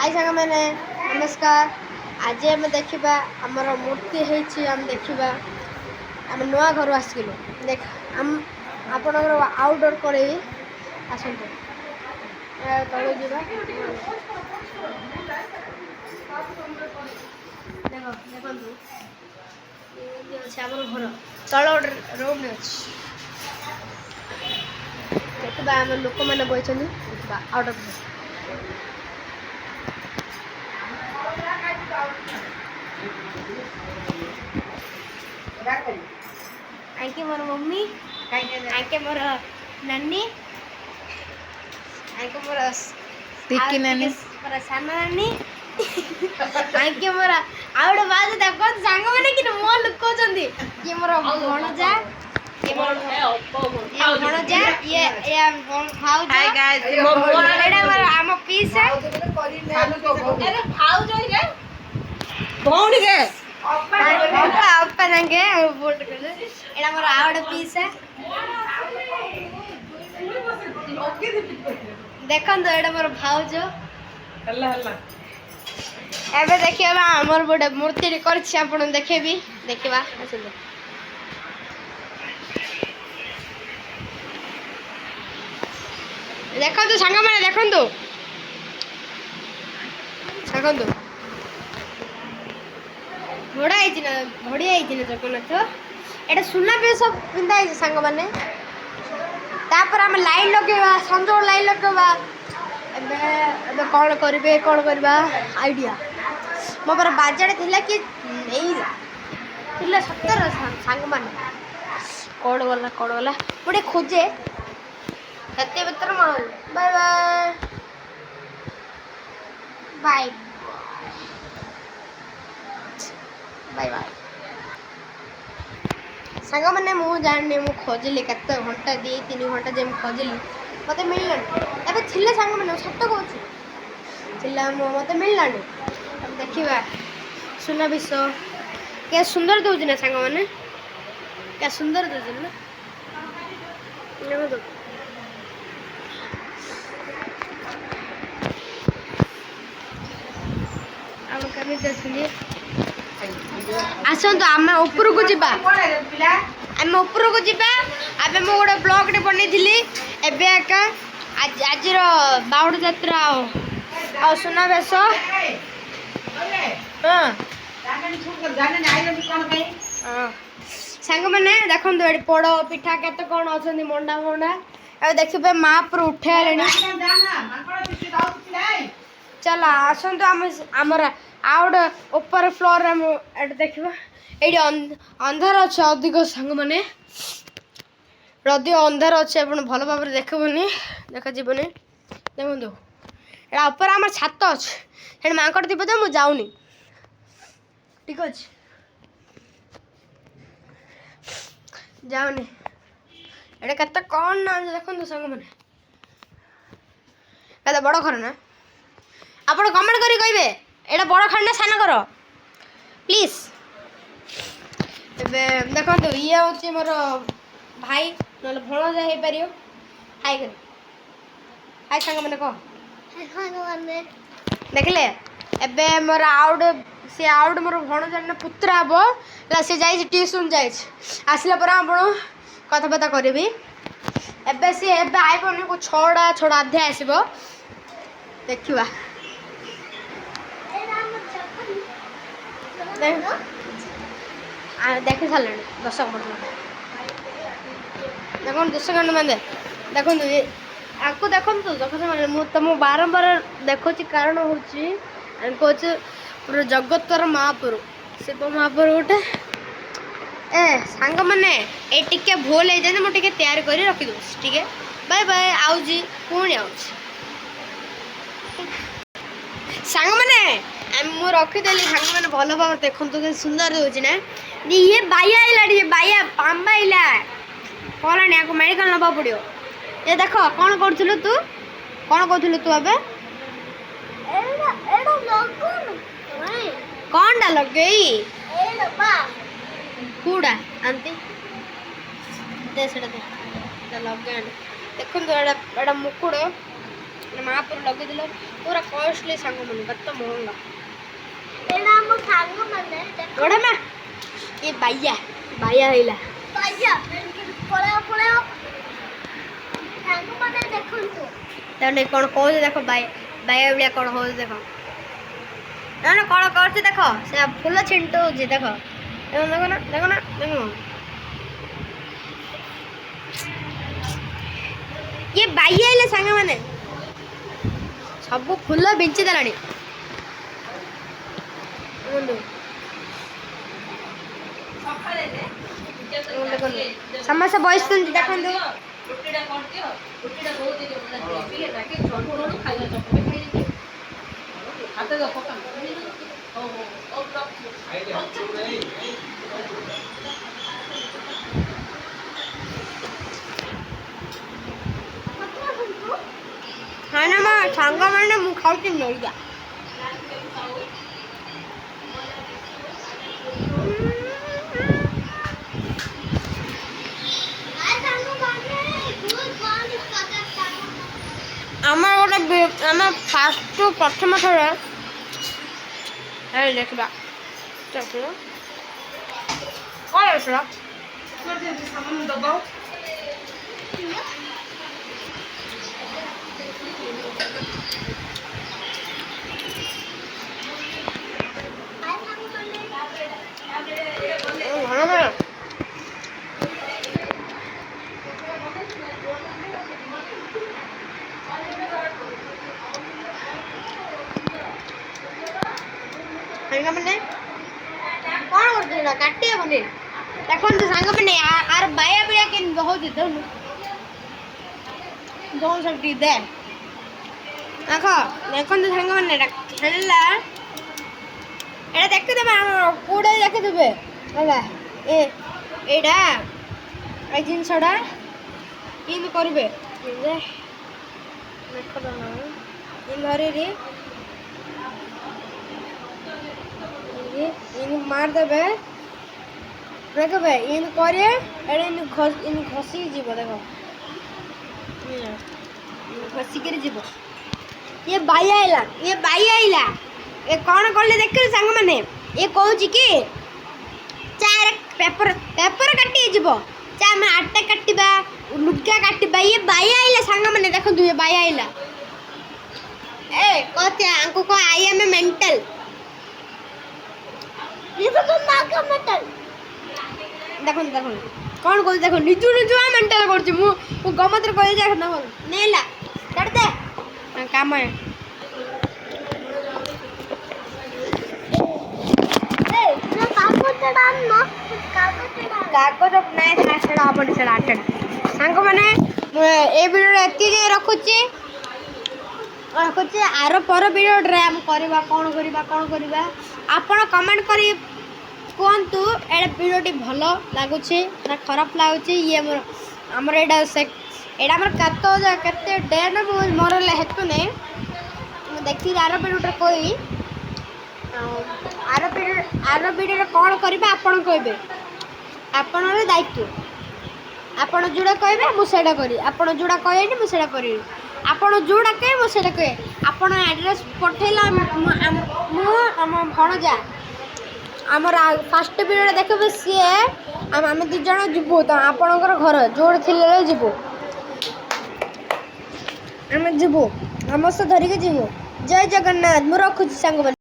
हाय सांग मैंने नमस्कार। आज आम देखा आमर मूर्ति होम देखा आम नुआ घर आसिलु देख आम आप आउटडोर कर आसतु तलू जा देख देखु अच्छे आम घर तल रूम अच्छे देखा आम लोक मैंने बही देखा आउटडोर आके मोर मम्मी आके मोर नानी आके मोर टिक्की नानी मोर साना नानी आके मोर आउड बाज देखो सांग माने कि मो लुको जंदी ये मोर भणजा ये मोर भणजा ये भाऊ हाय गाइस एडा मोर आम पीस है अरे भाऊ जोई रे भौणी रे अप्पा संगे बोल्ट कर एडा मोर आउड पीस है देखन तो एडा मोर भाऊ जो हल्ला हल्ला एबे देखिए हमर बड़े मूर्ति कर आपण देखेबी देखिबा आसलो देखन तो संग माने देखन तो घोड़ा आई ना घोड़ी आई ना जगन्नाथ एटा सुना पे सब पिंदा आई संग माने तापर हम लाइन लगेबा संजोड़ लाइन लगेबा एबे एबे कौन करबा आईडिया मो पर बाजारे थिला कि नहीं थिला सत्तर सांग माने कोड वाला पुडे खोजे सत्य मित्र मन bye bye bye bye bye सांग माने मु जाननी मु खोजली कत घंटा 2-3 घंटा जे खोजली मते मिललन एबे थिले सांग माने सत्य कहू थिला मते मिललानी अब देखिबा सुना विषय क्या सुंदर दउज ना सांग माने क्या सुंदर दउज ना देखो अब कमी दसली आसन तो आम ऊपर को जीवा आम ऊपर को जीवा आबे मो गोटे ब्लॉग टे बनै थिली एबे एका आज आजिर बाउड यात्रा आ सुना बेस सांग मैंने देखो ये पोड़ पिठा केत कौन अच्छा मंडा मंडा अब देखिए माप उठे चल आसतु आमर आउट ऊपर फ्लोर देखा ये अंधार अच्छे अधिक सांग मैंने रदी अंधार अच्छे भल भाव देखबनी देखा जीवन देखो यहाँ ऊपर आम छात अच्छे माकड़ थी तो मुझे जाऊनी ठीक अच्छे जाऊनी एटा केते कौन ना देखो सांग मैंने केते बड़ घर ना आप कमेंट करी कहे एटा बड़ घर ना सान घर प्लीज एबे देखो ये हूँ मोर भाई ना भणजा हो पार हाई कर हाई सांग मैंने कह देखले एबे मोर आउट सी आउट मोर भणजा पुत्र हम सी जा ट्यूशन जा आसला पर आप कथबार्ता करी एबे सी एबे आईबनी को छड़ा अध्याय आसब देखा देखी सारे 10 घंटा देखो 10 घंटा मैंने देखो आपको देखो मैंने मुझे तुम बारंबार देखो कारण हूँ कौच पूरा जगतर महापुर शिव महापुर गोटे ए सांग मैंने ये टिके भूल हो जाए मुझे तैयार कर रखी दूसरी ठीक है बाय बाय आउजी पुणी आउजी सांग मैंने मु रखीदेली सांग मैंने भल भाव देखो तो सुंदर होची ना ये बाया आइला बाया पाम्बा आइला कौन आपको मेडिकल नवा पड़ो ये देख कौन करूँ तू कौन कहूँ तू अब कौन टा लगे कूड़ा आंती दे लगे देखो एटा मुकुड़ महापुर लगे पूरा कॉस्टली सांग मन कत महंगा बड़ा ना ये बाइया बाइया हैला तने कौन कहो देखो बाइया बिया कौन हो देखो ना ना कौन करते देखो से फूल छिंटू जी देखो देखो ना देखो ना देखो ये बाइया हैला सांग माने सब फूल बिंची देलानी समस्या बयस देखो हाँ ना मैं सांग मैंने मुझे खाऊँ नड़िया আমার গোটে আমার ফার্স্ট প্রথম থর এই দেখবা চলো কই আসলো সামান দবাও सांग मैंने कौन करते ना काटे बने देखो तो सांग मैंने आर बाया बिया के बहुत दे दोन सब टी दे देखो देखो तो सांग मैंने खेलला एटा देख दे कोडे देख देबे होला ए एडा आई जिनसडा इन करबे देखो तो ना इन धरे रे इन मार देबे देखबे इन करे एडे इन घसी जीव देखो घसी के जीव ये बाई आइला ये कौन करले देख सांग माने ये कहूची कि चार पेपर पेपर काटी जीव चा हम आटा काटिबा लुगा काटिबा ये बाई आइला सांग माने देखो ये बाई आइला ए कहते आंको को आई एम ए मेंटल ये तो नाका मेंटल देखो देखो कौन को देखो निजु निजु मेंटल करछि मु गमत्र कहि जा न हो नेला कर दे काम है ए तू कागज डाल न कागज नहीं था छड़ा अपन छड़ा आटन सांग माने ए वीडियो एति जे रखुछि आर पर वीडियो रे हम करबा कोन करबा आपण कमेंट करी कहतु ए वीडियोटी भल लगुच ना खराब लगुच ये आमर एटा एटा केते डेन मोर हेतु नहीं देखी आर वीडियो कही आर वीडियो कौन करबे आपण कहबे आपण दायित्व आपण जोड़ा कहबे मुझे करी आपण जोड़ा कहनी मुझे करी आपण जोड़ा कहे मुझे कहे आपण एड्रेस पठेला आम भणजा आमर फास्ट वीडियो देखबे सी आम दु जन जीवु तो आपणकर घर जोड़ थिले जीवु आम जीवु आम से धरिक जीवु जय जगन्नाथ मु रखुची सांग।